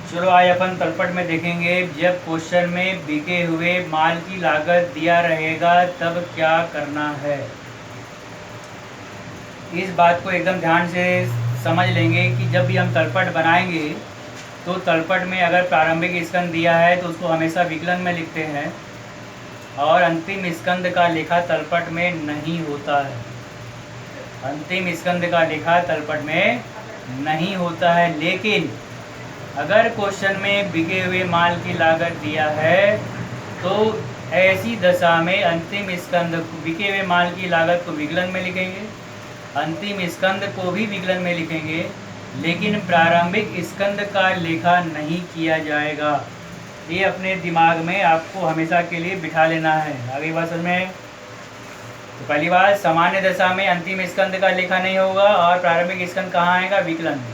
चलो आज अपन तलपट में देखेंगे, जब क्वेश्चन में बिके हुए माल की लागत दिया रहेगा तब क्या करना है। इस बात को एकदम ध्यान से समझ लेंगे कि जब भी हम तलपट बनाएंगे तो तलपट में अगर प्रारंभिक स्कंद दिया है तो उसको हमेशा विकलन में लिखते हैं और अंतिम स्कंद का लेखा तलपट में नहीं होता है। अंतिम स्कंद का लेखा तलपट में नहीं होता है, लेकिन अगर क्वेश्चन में बिके हुए माल की लागत दिया है तो ऐसी दशा में अंतिम स्कंद बिके हुए माल की लागत को विकलन में लिखेंगे, अंतिम स्कंद को भी विकलन में लिखेंगे, लेकिन प्रारंभिक स्कंद का लेखा नहीं किया जाएगा। ये अपने दिमाग में आपको हमेशा के लिए बिठा लेना है। आगे बात समझ में? तो पहली बात, सामान्य दशा में अंतिम स्कंद का लेखा नहीं होगा और प्रारंभिक स्कंद कहाँ आएगा? विकलन में।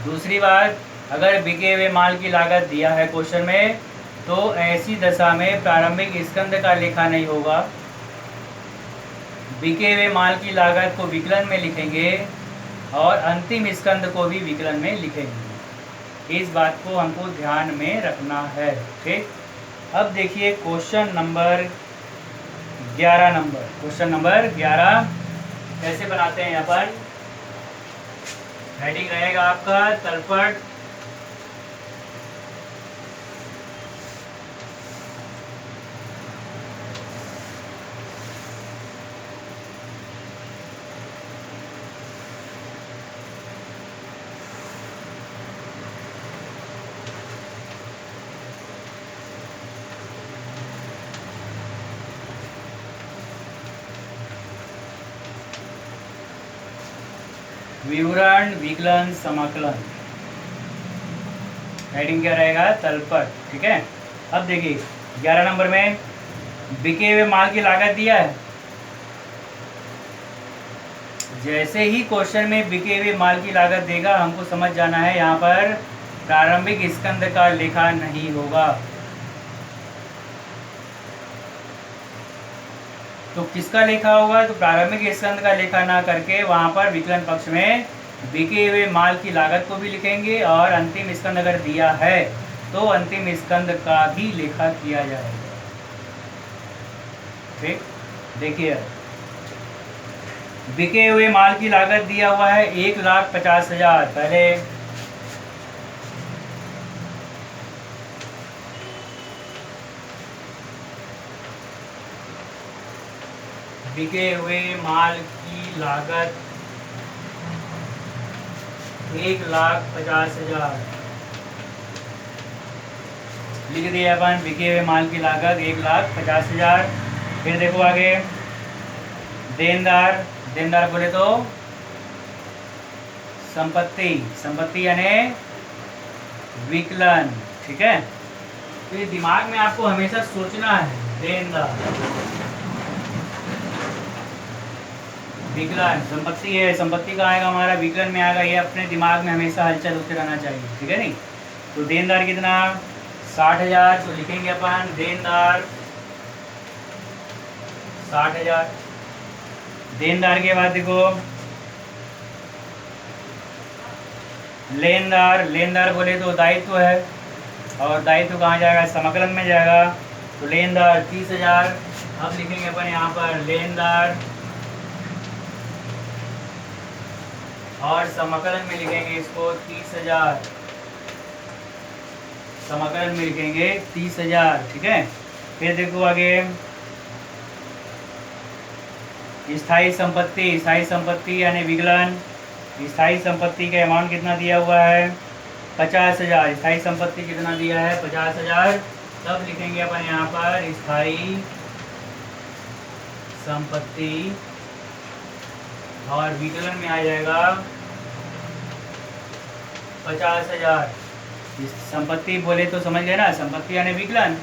दूसरी बात, अगर बिके हुए माल की लागत दिया है क्वेश्चन में तो ऐसी दशा में प्रारंभिक स्कंद का लेखा नहीं होगा, बिके हुए माल की लागत को विकलन में लिखेंगे और अंतिम स्कंद को भी विकलन में लिखेंगे। इस बात को हमको ध्यान में रखना है, ठीक। अब देखिए क्वेश्चन नंबर 11 क्वेश्चन नंबर 11 कैसे बनाते हैं। यहाँ पर हेडिंग रहेगा आपका तलपट विवरण विकलन समाकलन। हेडिंग क्या रहेगा? तलपट, ठीक है। अब देखिए 11 नंबर में बिके हुए माल की लागत दिया है। जैसे ही क्वेश्चन में बिके हुए माल की लागत देगा हमको समझ जाना है यहाँ पर प्रारंभिक स्कंद का लेखा नहीं होगा। तो किसका लेखा होगा? तो प्रारंभिक स्कंद का लेखा ना करके वहाँ पर विकलन पक्ष में बिके हुए माल की लागत को भी लिखेंगे और अंतिम स्कंद अगर दिया है तो अंतिम स्कंद का भी लेखा किया जाएगा, ठीक। देखिए बिके हुए माल की लागत दिया हुआ है 1,50,000। पहले बिके हुए माल की लागत 1,50,000 लिख दिया अपन। बिके हुए माल की लागत 1,50,000। फिर देखो आगे, देनदार, देनदार बोले तो संपत्ति, संपत्ति यानी विकलन, ठीक है। तो ये दिमाग में आपको हमेशा सोचना है, देनदार विकलन संपत्ति है, संपत्ति का आएगा हमारा विकलन में आएगा। ये अपने दिमाग में हमेशा हलचल होते रहना चाहिए, ठीक है नहीं। तो देनदार कितना? 60,000। तो लिखेंगे अपन देनदार 60,000। देनदार के बाद देखो लेनदार, लेनदार बोले तो दायित्व है और दायित्व कहाँ जाएगा? समाकलन में जाएगा। तो लेनदार 30,000। अब लिखेंगे अपन यहाँ पर लेनदार और समाकलन में लिखेंगे इसको 30,000, समाकलन में लिखेंगे 30,000, ठीक है। फिर देखो आगे स्थायी संपत्ति, स्थायी संपत्ति यानी विकलन। स्थायी संपत्ति का अमाउंट कितना दिया हुआ है? 50,000। स्थायी संपत्ति कितना दिया है? 50,000। तब लिखेंगे अपन यहाँ पर स्थायी संपत्ति और विकलन में आ जाएगा 50,000। संपत्ति बोले तो समझ गए ना, संपत्ति यानी विकलन,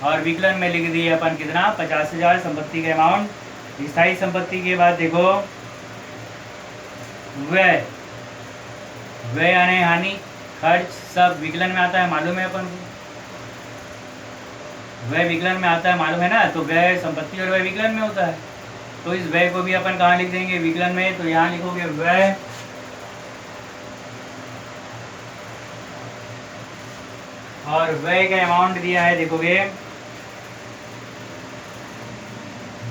और विकलन में लिख दिए अपन कितना? 50,000 संपत्ति का अमाउंट। स्थायी संपत्ति के बाद देखो व्यय, व्यय यानी हानि, खर्च, सब विकलन में आता है, मालूम है अपन को। व्यय विकलन में आता है, मालूम है ना। तो व्यय संपत्ति और व्यय विकलन में होता है, तो इस व्यय को भी अपन कहाँ लिख देंगे? विकलन में। तो यहाँ लिखोगे व्यय और व्यय का अमाउंट दिया है, देखोगे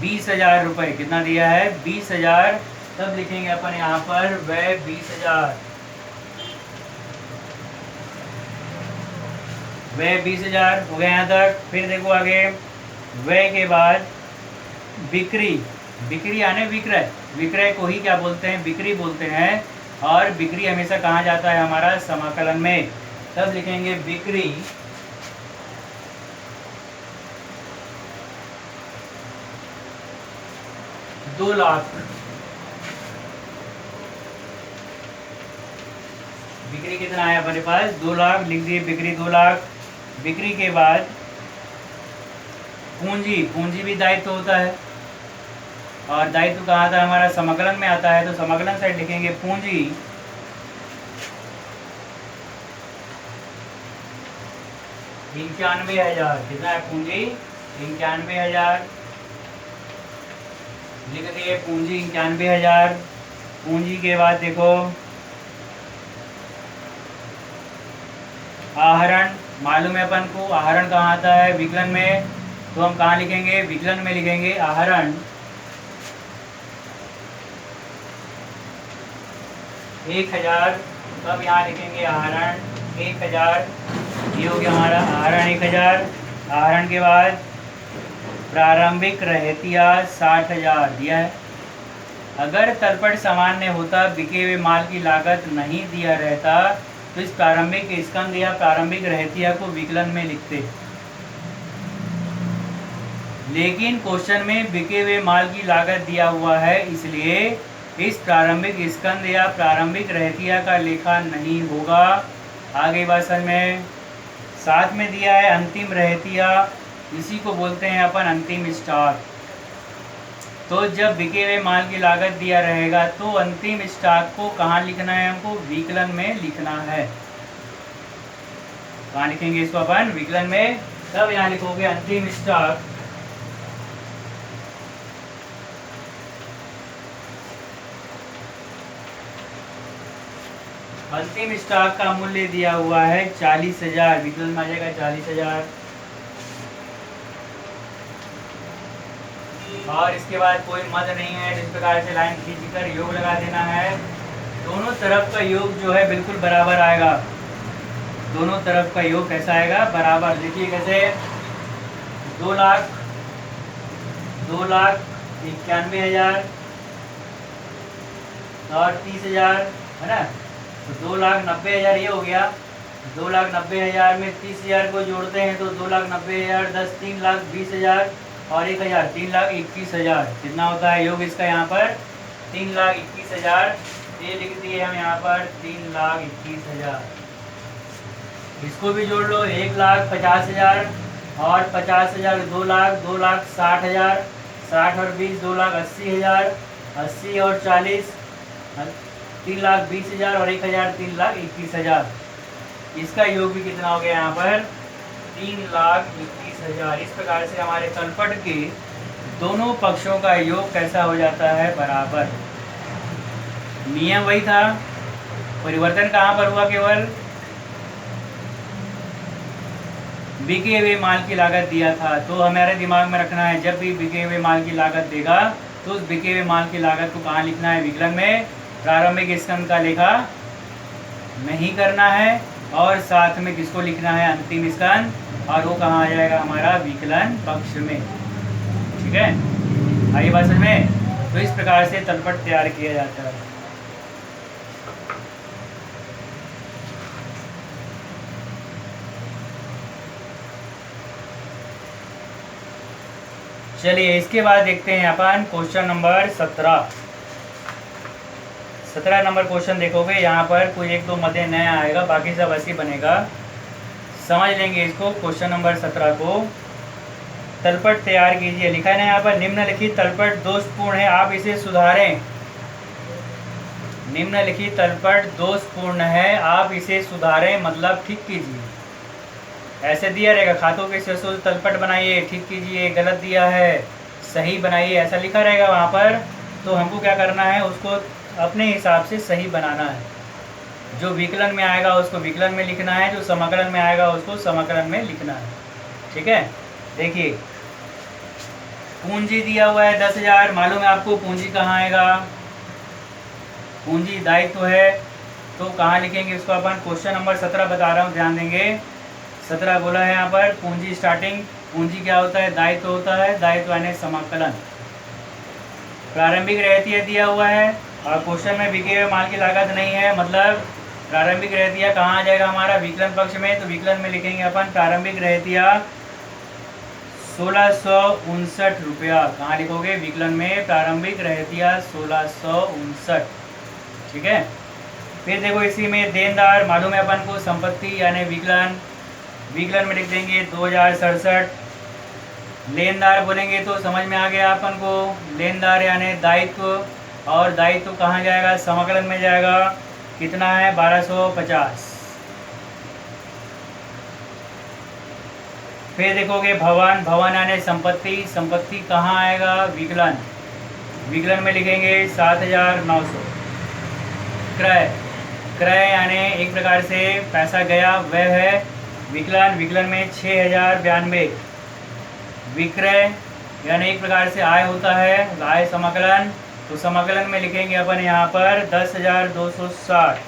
20,000 रुपये। कितना दिया है? 20,000। तब लिखेंगे अपन यहाँ पर व्यय 20,000, व्यय 20,000 हो गया यहाँ तक। फिर देखो आगे, व्यय के बाद बिक्री, बिक्री यानी विक्रय, विक्रय को ही क्या बोलते हैं? बिक्री बोलते हैं। और बिक्री हमेशा कहाँ जाता है? हमारा समाकलन में। तब लिखेंगे बिक्री 2 लाख। बिक्री कितना है हमारे पास? 2 लाख। लिख दिए बिक्री 2 लाख। बिक्री के बाद पूंजी, पूंजी भी दायित्व होता है, और दायित्व कहाँ आता है? हमारा समाकलन में आता है। तो समाकलन साइड लिखेंगे पूंजी 91,000। कितना है पूंजी? 91,000। लिख दिए पूंजी 91,000। पूंजी के बाद देखो आहरण, मालूम है अपन को आहरण कहाँ आता है? विकलन में। तो हम कहाँ लिखेंगे? विकलन में लिखेंगे आहरण 1,000। तब यहाँ लिखेंगे आहरण 1,000। ये हो गया हमारा आहरण 1,000। आहरण के बाद प्रारंभिक रहतिया 60,000 दिया है। अगर तलपट सामान्य होता, बिके हुए माल की लागत नहीं दिया रहता, तो इस प्रारंभिक स्कंद या प्रारंभिक रहतिया को विकलन में लिखते। लेकिन क्वेश्चन में बिके हुए माल की लागत दिया हुआ है, इसलिए इस प्रारंभिक स्कंद या प्रारंभिक रहतिया का लेखा नहीं होगा। आगे भाषण में साथ में दिया है अंतिम रहतिया, इसी को बोलते हैं अपन अंतिम स्टॉक। तो जब बिके हुए माल की लागत दिया रहेगा तो अंतिम स्टॉक को कहाँ लिखना है? हमको विकलन में लिखना है। कहाँ लिखेंगे इसको अपन? विकलन में। तब यहाँ लिखोगे अंतिम स्टॉक अंतिम स्टॉक का मूल्य दिया हुआ है 40,000। विकलन में आ जाएगा 40,000। और इसके बाद कोई मद नहीं है, जिस प्रकार से लाइन खींचकर योग लगा देना है। दोनों तरफ का योग जो है बिल्कुल बराबर आएगा। दोनों तरफ का योग कैसा आएगा? बराबर। देखिए कैसे, 2,91,000 और 30,000 है ना। तो 2,90,000 ये हो गया। 2,90,000 में 30,000 को जोड़ते हैं तो 2,90,000 10 3,20,000 और 1,000 3,21,000। कितना होता है योग इसका यहाँ पर? 3,21,000। ये लिख दिए हम यहाँ पर 3,21,000। इसको भी जोड़ लो, 1,50,000 और 50,000 2 लाख, 2,60,000, 60 और 20 2,80,000, 80 और 40 3,20,000 और 1,000 3,21,000। इसका योग भी कितना हो गया यहाँ पर? 3,21,000। इस प्रकार से हमारे तलपट के दोनों पक्षों का योग कैसा हो जाता है? बराबर। नियम वही था, परिवर्तन कहाँ पर हुआ? केवल बिके हुए माल की लागत दिया था। तो हमारे दिमाग में रखना है, जब भी बिके हुए माल की लागत देगा तो उस बिके हुए माल की लागत को कहाँ लिखना है? विकलन में। प्रारंभिक स्कंद का लेखा नहीं करना है, और साथ में किसको लिखना है? अंतिम स्कंद, और वो कहाँ आ जाएगा? हमारा विकलन पक्ष में। ठीक है, आई बात समझ में? तो इस प्रकार से तलपट तैयार किया जाता है। चलिए इसके बाद देखते हैं अपन क्वेश्चन नंबर 17। 17 नंबर क्वेश्चन देखोगे, यहाँ पर कोई 1-2 मदे नया आएगा, बाकी सब ऐसे बनेगा। समझ लेंगे इसको। क्वेश्चन नंबर 17 को, तलपट तैयार कीजिए। लिखा है ना यहाँ पर, निम्नलिखित तलपट दोषपूर्ण है, आप इसे सुधारें। निम्नलिखित तलपट दोषपूर्ण है, आप इसे सुधारें मतलब ठीक कीजिए। ऐसे दिया रहेगा, खातों के शेषों से तलपट बनाइए, ठीक कीजिए, गलत दिया है, सही बनाइए, ऐसा लिखा रहेगा वहाँ पर। तो हमको क्या करना है? उसको अपने हिसाब से सही बनाना है। जो विकलन में आएगा उसको विकलन में लिखना है, जो समाकलन में आएगा उसको समाकलन में लिखना है। ठीक है, देखिए पूंजी दिया हुआ है 10,000, मालूम है आपको पूंजी कहाँ आएगा, पूंजी दायित्व है, तो कहाँ लिखेंगे उसको अपन। क्वेश्चन नंबर 17 बता रहा हूँ, ध्यान देंगे। 17 बोला है यहाँ पर पूंजी स्टार्टिंग, पूंजी क्या होता है, दायित्व होता है, दायित्व यानी समाकलन। प्रारंभिक रहतिया दिया हुआ है और क्वेश्चन में बिके हुए माल की लागत नहीं है, मतलब प्रारंभिक रहतिया कहाँ आ जाएगा हमारा, विकलन पक्ष में, तो विकलन में लिखेंगे अपन प्रारंभिक रहतिया 1659 रुपया। कहाँ लिखोगे, विकलन में प्रारंभिक रहतिया 1659। ठीक है, फिर देखो इसी में देनदार, मालूम है अपन को संपत्ति यानी विकलन, विकलन में लिख देंगे 2067। लेनदार बोलेंगे तो समझ में आ गया अपन को, लेनदार यानी दायित्व, और दायित्व कहाँ जाएगा, समाकलन में जाएगा। कितना है, 1250। फिर देखोगे भवन, भवन यानी संपत्ति, संपत्ति कहाँ आएगा, विकलन, विकलन में लिखेंगे 7,900। क्रय, क्रय यानी एक प्रकार से पैसा गया वह है विकलन, विकलन में 6,092। विक्रय यानी एक प्रकार से आय होता है, आय समाकलन, तो समाकलन में लिखेंगे अपन यहाँ पर 10,260।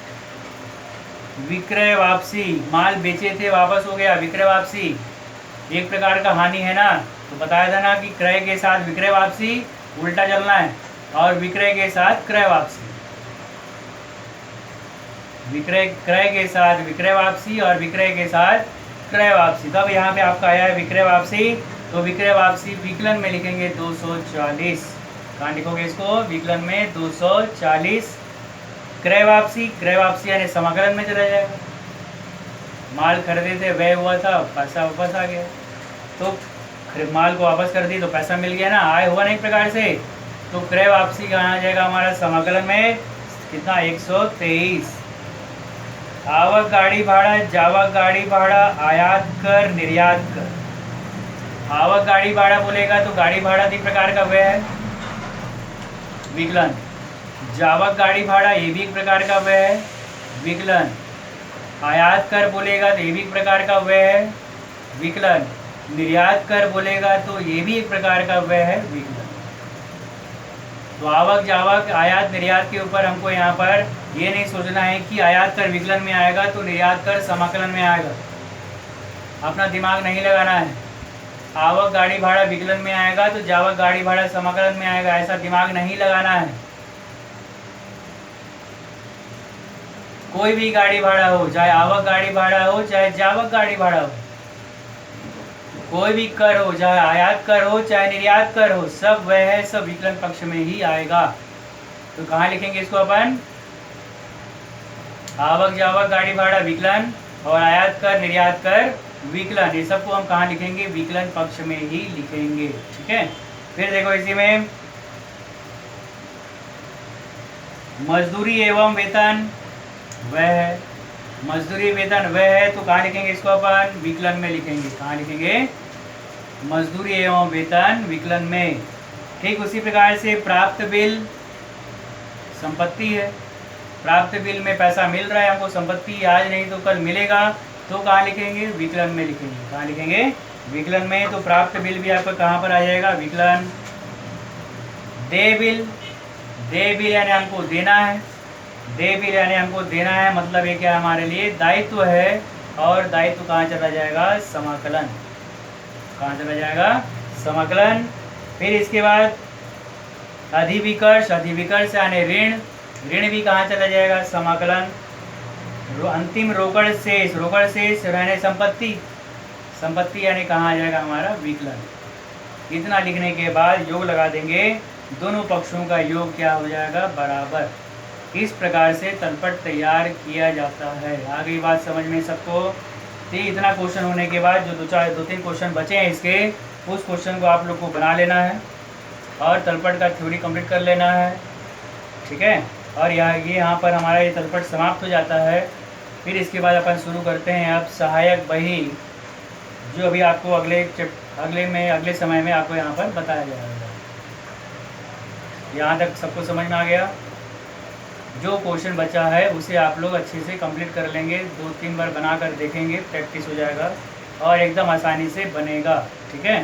विक्रय वापसी, माल बेचे थे वापस हो गया, विक्रय वापसी एक प्रकार का हानि है ना, तो बताया था ना कि क्रय के साथ विक्रय वापसी उल्टा चलना है, और विक्रय के साथ क्रय वापसी, विक्रय, क्रय के साथ विक्रय वापसी और विक्रय के साथ क्रय वापसी। तब यहाँ पे आपका आया है विक्रय वापसी, तो विक्रय वापसी विकलन में लिखेंगे 240। कहाँ लिखोगे इसको, विकलन में 240। क्रय वापसी, क्रय वापसी यानी समाकलन में चला जाएगा, माल खरीदे थे व्यय हुआ था, पैसा वापस आ गया, तो माल को वापस कर दी तो पैसा मिल गया ना, आय हुआ ना एक प्रकार से, तो क्रय वापसी कहाँ आ जाएगा हमारा, समाकलन में कितना, 123। आवक गाड़ी भाड़ा, जावक गाड़ी भाड़ा, आयात कर, निर्यात कर। आवक गाड़ी भाड़ा बोलेगा तो गाड़ी भाड़ा तीन प्रकार का व्यय है, विकलन। जावक गाड़ी भाड़ा ये भी एक प्रकार का व्यय है, विकलन। आयात कर बोलेगा तो ये भी एक प्रकार का व्यय है, विकलन। निर्यात कर बोलेगा तो ये भी एक प्रकार का व्यय है, विकलन। तो आवक, जावक, आयात, निर्यात के ऊपर हमको यहाँ पर ये नहीं सोचना है कि आयात कर विकलन में आएगा तो निर्यात कर समाकलन में आएगा, अपना दिमाग नहीं लगाना है। आवक गाड़ी भाड़ा विकलन में आएगा तो जावक गाड़ी भाड़ा समाकलन में आएगा, ऐसा दिमाग नहीं लगाना है। कोई भी गाड़ी भाड़ा हो, चाहे आवक गाड़ी भाड़ा हो चाहे जावक गाड़ी भाड़ा हो, कोई भी कर हो, चाहे आयात कर हो चाहे निर्यात कर हो, सब वह है, सब विकलन पक्ष में ही आएगा। तो कहाँ लिखेंगे इसको अपन, आवक जावक गाड़ी भाड़ा विकलन और आयात कर निर्यात कर विकलन, ये सबको हम कहाँ लिखेंगे, विकलन पक्ष में ही लिखेंगे। ठीक है, फिर देखो इसी में मजदूरी एवं वेतन वह है, मजदूरी वेतन वह है, तो कहाँ लिखेंगे इसको अपन, विकलन में लिखेंगे। कहाँ लिखेंगे, मजदूरी एवं वेतन विकलन में। ठीक उसी प्रकार से प्राप्त बिल संपत्ति है, प्राप्त बिल में पैसा मिल रहा है हमको, संपत्ति आज नहीं तो कल मिलेगा, तो कहाँ लिखेंगे, विकलन में लिखेंगे। कहाँ लिखेंगे, विकलन में। तो प्राप्त बिल भी आपका कहाँ पर आ जाएगा, विकलन। देय बिल, देय बिल यानी हमको देना है, देय बिल यानी हमको देना है, मतलब ये क्या हमारे लिए दायित्व है, और दायित्व कहाँ चला जाएगा, समाकलन। कहाँ चला जाएगा, समाकलन। फिर इसके बाद अधिविकर्ष, अधिविकर्ष यानी ऋण, ऋण भी कहाँ चला जाएगा, समाकलन। अंतिम रोकड़ शेष, रोकड़ शेष रहने संपत्ति, संपत्ति यानी कहाँ आ जाएगा हमारा, विकलन। इतना लिखने के बाद योग लगा देंगे, दोनों पक्षों का योग क्या हो जाएगा, बराबर। इस प्रकार से तलपट तैयार किया जाता है। आ गई बात समझ में सबको। तो इतना क्वेश्चन होने के बाद जो दो तीन क्वेश्चन बचे हैं इसके, उस क्वेश्चन को आप लोग को बना लेना है और तलपट का थ्योरी कंप्लीट कर लेना है। ठीक है, और यहाँ पर हमारा ये तलपट समाप्त हो जाता है। फिर इसके बाद अपन शुरू करते हैं अब सहायक बही, जो अभी आपको अगले समय में आपको यहाँ पर बताया जाएगा। यहाँ तक सबको समझ में आ गया। जो क्वेश्चन बचा है उसे आप लोग अच्छे से कंप्लीट कर लेंगे, 2-3 बार बना कर देखेंगे, प्रैक्टिस हो जाएगा और एकदम आसानी से बनेगा। ठीक है।